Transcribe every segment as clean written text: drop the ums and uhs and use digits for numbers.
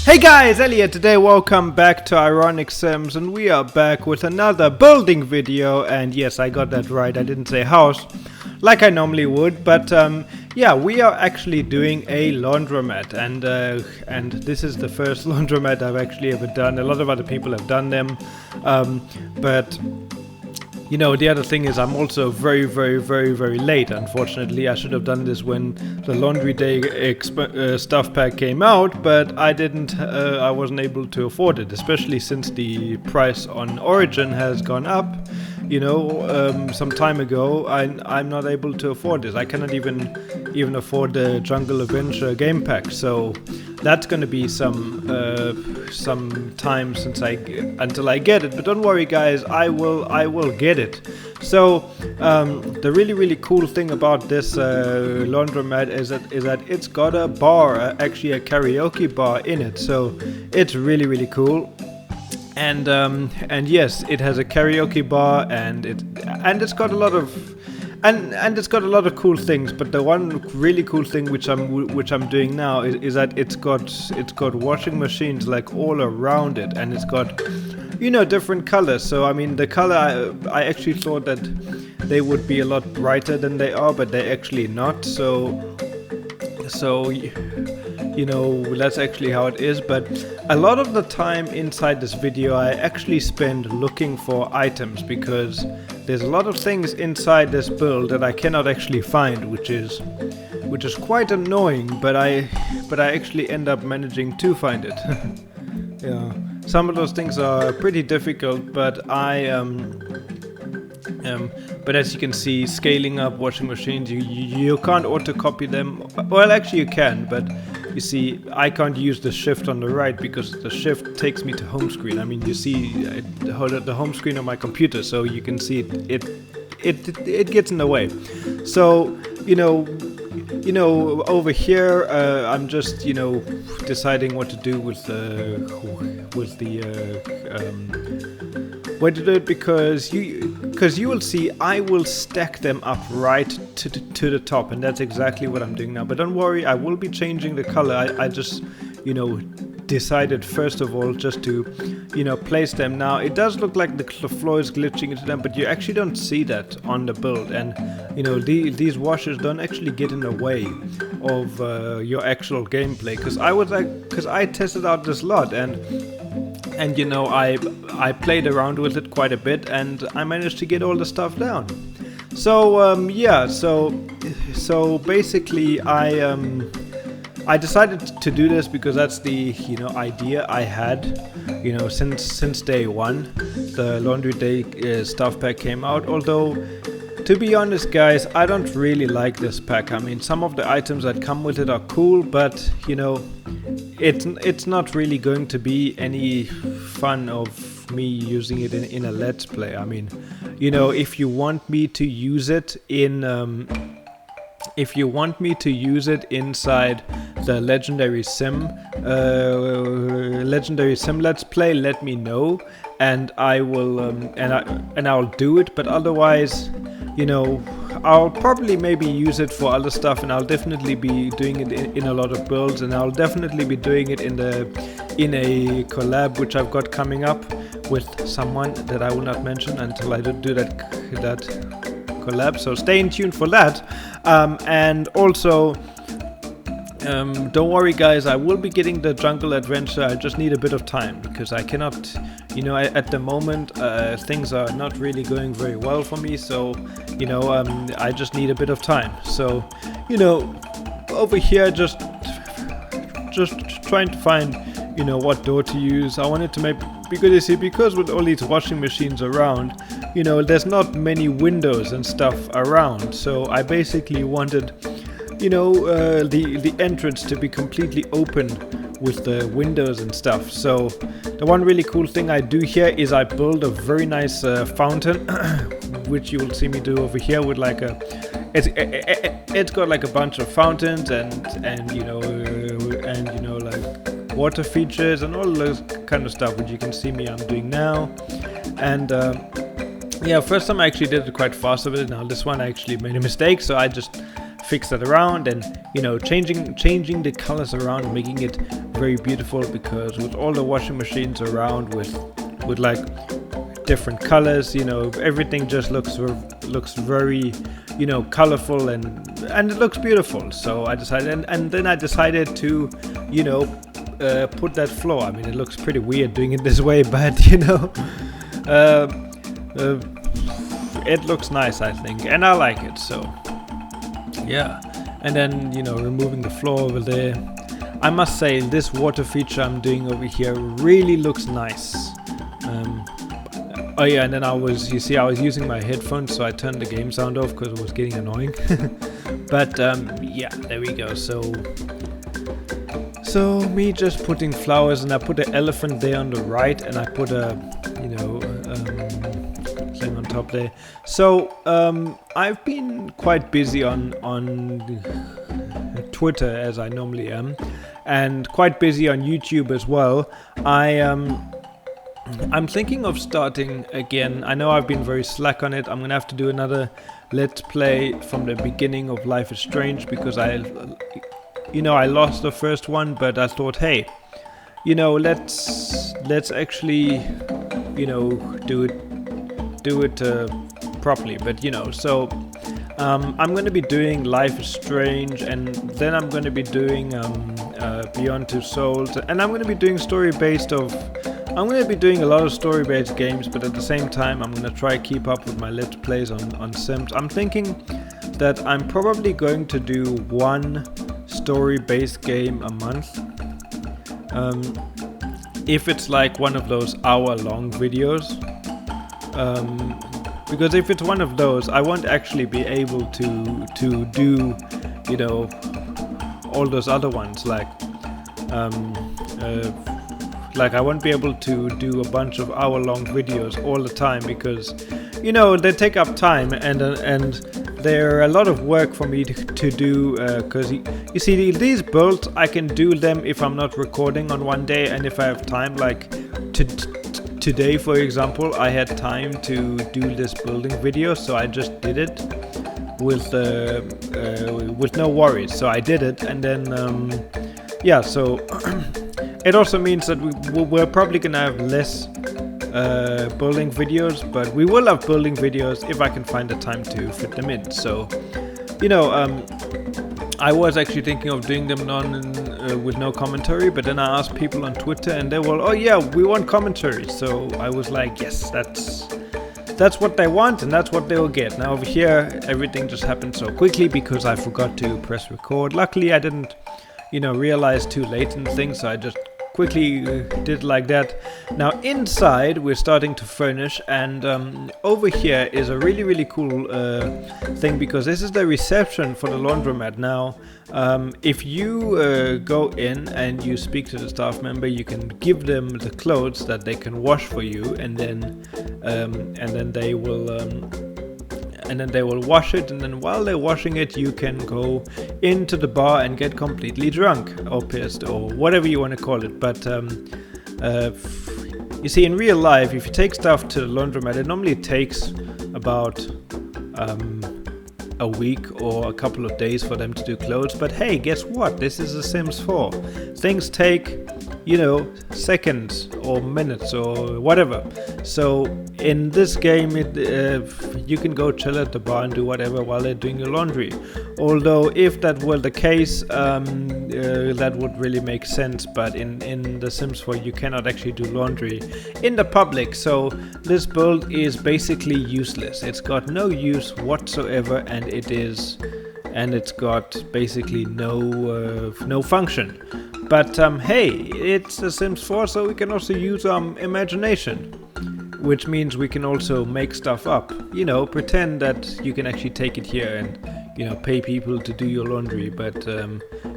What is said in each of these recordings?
Hey guys, Elliot today, welcome back to Ironic Sims, and we are back with another building video. And yes, I got that right, I didn't say house like I normally would, but yeah, we are actually doing a laundromat, and this is the first laundromat I've actually ever done. A lot of other people have done them, but you know, the other thing is I'm also very late. Unfortunately, I should have done this when the laundry day stuff pack came out, but I didn't. I wasn't able to afford it, especially since the price on Origin has gone up. You know, some time ago, I'm not able to afford this. I cannot even afford the Jungle Adventure game pack. So that's going to be some time until I get it. But don't worry, guys, I will get it. So the really cool thing about this laundromat is that it's got a bar, actually a karaoke bar in it. So it's really cool. And yes, it has a karaoke bar, and it's got a lot of and it's got a lot of cool things. But the one really cool thing which I'm doing now is that it's got washing machines like all around it, and it's got, you know, different colors. So I mean, the color I actually thought that they would be a lot brighter than they are, but they're actually not. So you know, that's actually how it is. But a lot of the time inside this video I actually spend looking for items, because there's a lot of things inside this build that I cannot actually find, which is quite annoying, but I actually end up managing to find it. Yeah, some of those things are pretty difficult, but but as you can see, scaling up washing machines, you can't auto-copy them. Well, actually you can, but you see, I can't use the shift on the right because the shift takes me to home screen. I mean, you see the home screen on my computer, so you can see it gets in the way. So you know, over here I'm just, you know, deciding what to do with the way to do it, because you will see I will stack them up right to the top, and that's exactly what I'm doing now. But don't worry, I will be changing the color. I just, you know, decided first of all just to, you know, place them. Now it does look like the floor is glitching into them, but you actually don't see that on the build. And you know, these washers don't actually get in the way of your actual gameplay, because I tested out this lot, and you know, I played around with it quite a bit, and I managed to get all the stuff down. So yeah, so basically I decided to do this because that's the, you know, idea I had, you know, since day one. The laundry day stuff pack came out. Although, to be honest, guys, I don't really like this pack. I mean, some of the items that come with it are cool, but you know, it's not really going to be any fun of me using it in a let's play. I mean, you know, if you want me to use it inside the Legendary Sim Let's Play, let me know, and I will and I'll do it. But otherwise, you know, I'll probably maybe use it for other stuff, and I'll definitely be doing it in a lot of builds, and I'll definitely be doing it in a collab which I've got coming up with someone that I will not mention until I do that collab. So stay in tune for that. And also, don't worry, guys, I will be getting the Jungle Adventure. I just need a bit of time, because I cannot, you know, at the moment things are not really going very well for me. So, you know, I just need a bit of time. So, you know, over here just trying to find, you know, what door to use. I wanted to make, because you see, because with all these washing machines around, you know, there's not many windows and stuff around. So I basically wanted, you know, the entrance to be completely open with the windows and stuff. So the one really cool thing I do here is I build a very nice fountain, which you will see me do over here with like a, it's got like a bunch of fountains and you know like water features and all those kind of stuff, which you can see I'm doing now. And yeah, first time I actually did it quite fast with it. Now this one I actually made a mistake, so I just fix that around, and changing the colors around, making it very beautiful, because with all the washing machines around with like different colors, everything just looks very colorful, and it looks beautiful. So I decided, and then I decided to put that floor. I mean, it looks pretty weird doing it this way, but it looks nice, I think, and I like it. So yeah, and then removing the floor over there. I must say, this water feature I'm doing over here really looks nice. Oh yeah, and then I was using my headphones, so I turned the game sound off because it was getting annoying. But yeah, there we go. So me just putting flowers, and I put an elephant there on the right, and I put a thing on top there. So I've been quite busy on Twitter, as I normally am, and quite busy on YouTube as well. I'm thinking of starting again. I know I've been very slack on it. I'm gonna have to do another let's play from the beginning of Life is Strange, because I lost the first one, but I thought, hey, let's actually do it properly. But so I'm gonna be doing Life is Strange, and then I'm gonna be doing Beyond Two Souls, and I'm gonna be doing I'm going to be doing a lot of story-based games, but at the same time I'm going to try keep up with my Let's Plays on Sims. I'm thinking that I'm probably going to do one story-based game a month. If it's like one of those hour-long videos. Because if it's one of those, I won't actually be able to do, all those other ones, like I won't be able to do a bunch of hour-long videos all the time, because they take up time, and they're a lot of work for me to do, because you see, these builds I can do them if I'm not recording on one day, and if I have time, like today for example, I had time to do this building video, so I just did it with no worries. So I did it, and then yeah, so it also means that we're probably gonna have less building videos, but we will have building videos if I can find the time to fit them in. So I was actually thinking of doing them with no commentary, but then I asked people on Twitter, and they were, oh yeah, we want commentary. So I was like, yes, that's what they want, and that's what they will get. Now over here, everything just happened so quickly because I forgot to press record. Luckily, I didn't realize too late in the thing, so I just quickly did like that. Now inside we're starting to furnish, and over here is a really cool thing, because this is the reception for the laundromat. Now if you go in and you speak to the staff member, you can give them the clothes that they can wash for you, and then they will wash it, and then while they're washing it, you can go into the bar and get completely drunk or pissed or whatever you want to call it. But you see, in real life, if you take stuff to the laundromat, it normally takes about a week or a couple of days for them to do clothes. But hey, guess what? This is The Sims 4. Things take, seconds or minutes or whatever. So in this game, you can go chill at the bar and do whatever while they're doing your laundry. Although if that were the case, that would really make sense. But in The Sims 4, you cannot actually do laundry in the public. So this build is basically useless. It's got no use whatsoever, and it's got basically no function. But hey, it's The Sims 4, so we can also use imagination, which means we can also make stuff up. Pretend that you can actually take it here and pay people to do your laundry, but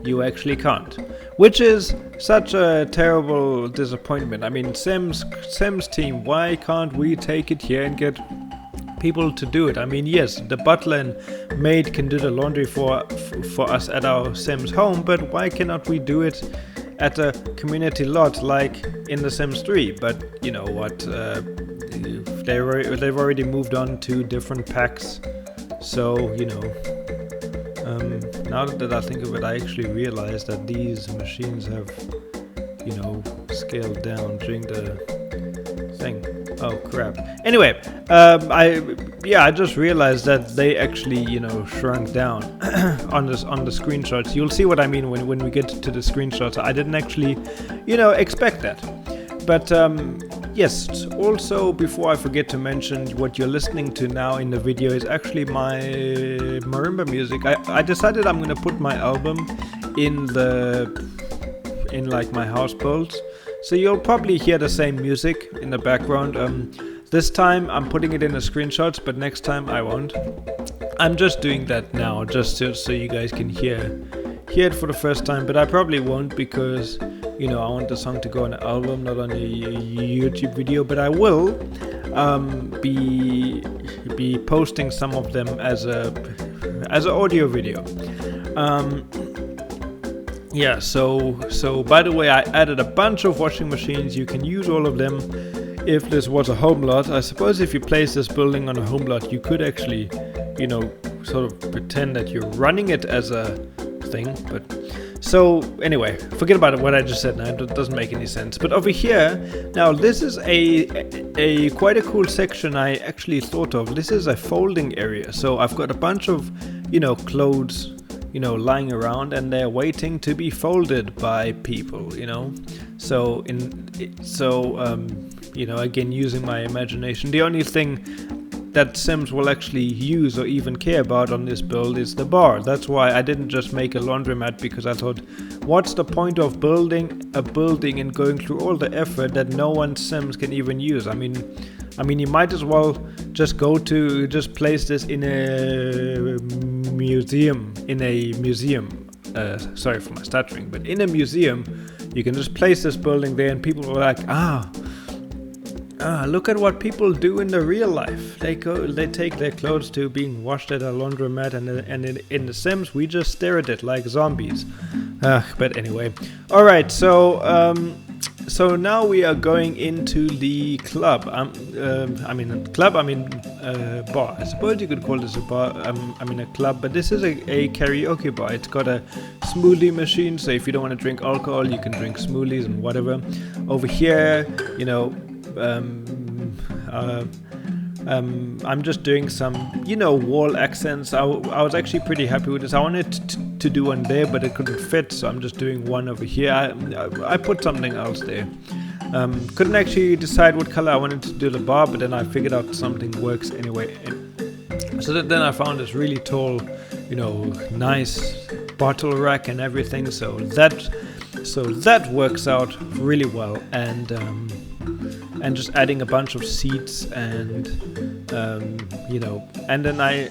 you actually can't, which is such a terrible disappointment. I mean, Sims team, why can't we take it here and get people to do it? I mean, yes, the butler and maid can do the laundry for us at our Sims home, but why cannot we do it at a community lot like in The Sims 3? But you know what, they've already moved on to different packs, so Now that I think of it, I actually realized that these machines have, scaled down during the thing. Oh crap. Anyway, I just realized that they actually, shrunk down on the screenshots. You'll see what I mean when we get to the screenshots. I didn't actually, expect that. But yes, also before I forget to mention, what you're listening to now in the video is actually my marimba music. I decided I'm gonna put my album in like my house builds. So you'll probably hear the same music in the background. This time I'm putting it in the screenshots, but next time I won't. I'm just doing that now, just so you guys can hear it for the first time. But I probably won't because, I want the song to go on an album, not on a YouTube video. But I will be posting some of them as an audio video. Yeah, so by the way, I added a bunch of washing machines. You can use all of them if this was a home lot. I suppose if you place this building on a home lot, you could actually, sort of pretend that you're running it as a thing. But so anyway, forget about it, what I just said now. It doesn't make any sense. But over here, now this is a quite a cool section I actually thought of. This is a folding area. So I've got a bunch of, clothes, lying around, and they're waiting to be folded by people, So again, using my imagination, the only thing that Sims will actually use or even care about on this build is the bar. That's why I didn't just make a laundromat, because I thought, what's the point of building a building and going through all the effort that no one Sims can even use? I mean, you might as well just place this in a museum. Sorry for my stuttering, but in a museum, you can just place this building there, and people were like, look at what people do in the real life. They take their clothes to being washed at a laundromat, and in the Sims, we just stare at it like zombies. But anyway, all right. So now we are going into the club. Bar. I suppose you could call this a bar. A club, but this is a karaoke bar. It's got a smoothie machine, so if you don't want to drink alcohol, you can drink smoothies and whatever. Over here, I'm just doing some, wall accents. I was actually pretty happy with this. I wanted to do one there, but it couldn't fit, so I'm just doing one over here. I put something else there. Couldn't actually decide what color I wanted to do the bar, but then I figured out something works anyway. So then I found this really tall, nice bottle rack and everything. So that works out really well, and just adding a bunch of seats and and then I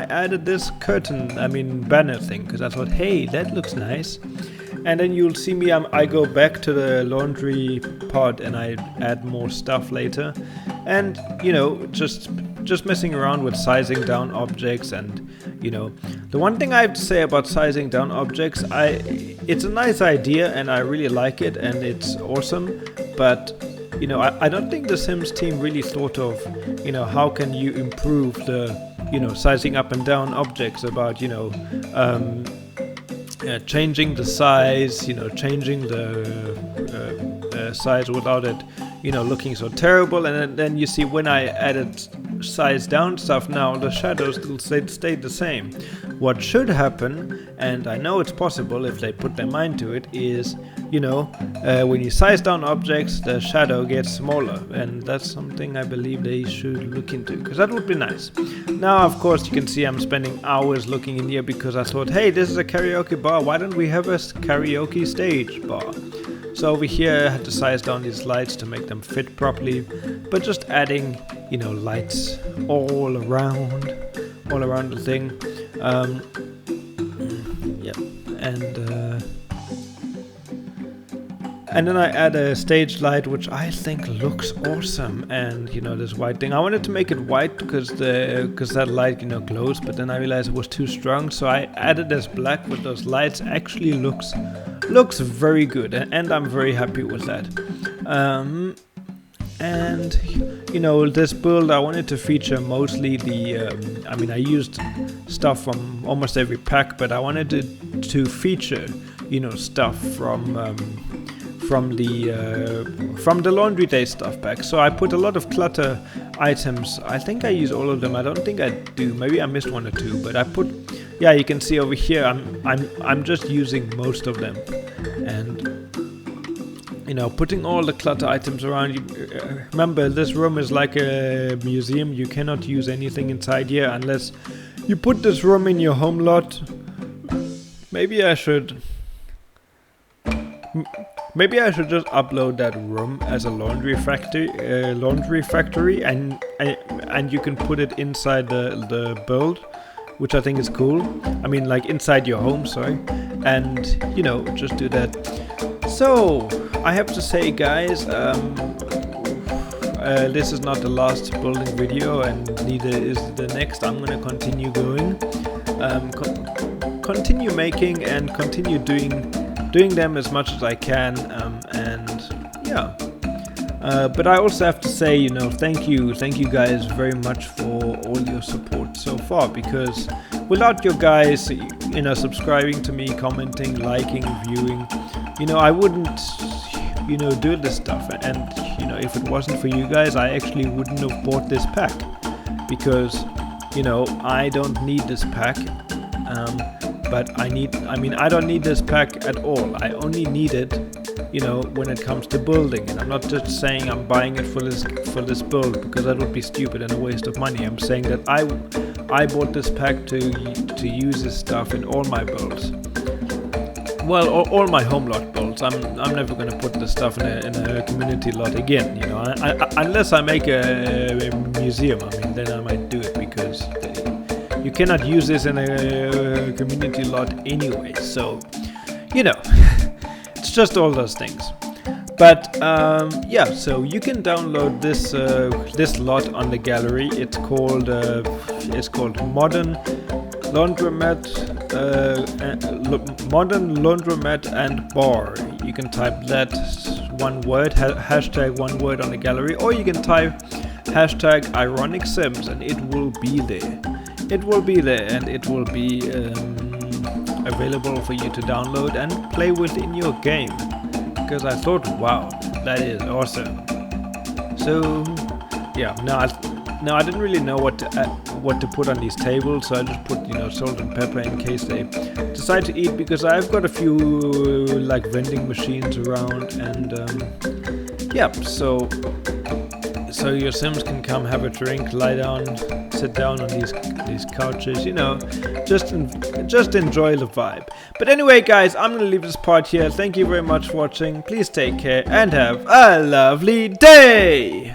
added this banner thing, because I thought, hey, that looks nice. And then you'll see me, I go back to the laundry pod and I add more stuff later, and just messing around with sizing down objects. And the one thing I have to say about sizing down objects, it's a nice idea and I really like it and it's awesome, but I don't think the Sims team really thought of, how can you improve the, sizing up and down objects, about, changing the size, changing the size without it, looking so terrible. And then you see, when I added size down stuff, now the shadows still stayed the same. What should happen, and I know it's possible if they put their mind to it, is when you size down objects, the shadow gets smaller, and that's something I believe they should look into, because that would be nice. Now, of course, you can see I'm spending hours looking in here, because I thought, hey, this is a karaoke bar, why don't we have a karaoke stage bar? So over here I had to size down these lights to make them fit properly, but just adding, lights all around the thing. And then I add a stage light, which I think looks awesome. And this white thing, I wanted to make it white because that light glows, but then I realized it was too strong, so I added this black with those lights. Actually looks very good, and I'm very happy with that. And you know, this build I wanted to feature mostly the I mean, I used stuff from almost every pack, but I wanted to feature, you know, stuff from the Laundry Day stuff pack. So I put a lot of clutter items. I think I use all of them. I don't think I do. Maybe I missed one or two, but I put, yeah, you can see over here I'm just using most of them. And you know, putting all the clutter items around. Remember, this room is like a museum. You cannot use anything inside here unless you put this room in your home lot. Maybe I should just upload that room as a laundry factory, and you can put it inside the build, which I think is cool. I mean, like inside your home, sorry. And you know, just do that. So I have to say, guys, this is not the last building video, and neither is the next. I'm gonna continue going, continue making, and continue doing them as much as I can, and yeah. But I also have to say, you know, thank you guys very much for all your support so far, because without you guys, you know, subscribing to me, commenting, liking, viewing, you know, I wouldn't, you know, do this stuff. And you know, if it wasn't for you guys, I actually wouldn't have bought this pack, because you know, I don't need this pack. But I don't need this pack at all. I only need it, you know, when it comes to building. And I'm not just saying I'm buying it for this build, because that would be stupid and a waste of money. I'm saying that I bought this pack to use this stuff in all my builds. Well, all my home lot builds. I'm never gonna put this stuff in a community lot again. You know, unless I make a museum. I mean, then I might do it, because you cannot use this in a community lot anyway. So, you know, it's just all those things. But yeah, so you can download this lot on the gallery. It's called Modern Laundromat and Bar. You can type that one word, hashtag one word on the gallery, or you can type hashtag #IronicSims, and it will be there. It will be there, and it will be available for you to download and play with in your game. Because I thought, wow, that is awesome. So yeah, now I didn't really know what to put on these tables, so I just put, you know, salt and pepper in case they decide to eat, because I've got a few like vending machines around, and yeah, so your Sims can come have a drink, lie down, sit down on these couches, you know, just enjoy the vibe. But anyway, guys, I'm gonna leave this part here. Thank you very much for watching. Please take care and have a lovely day.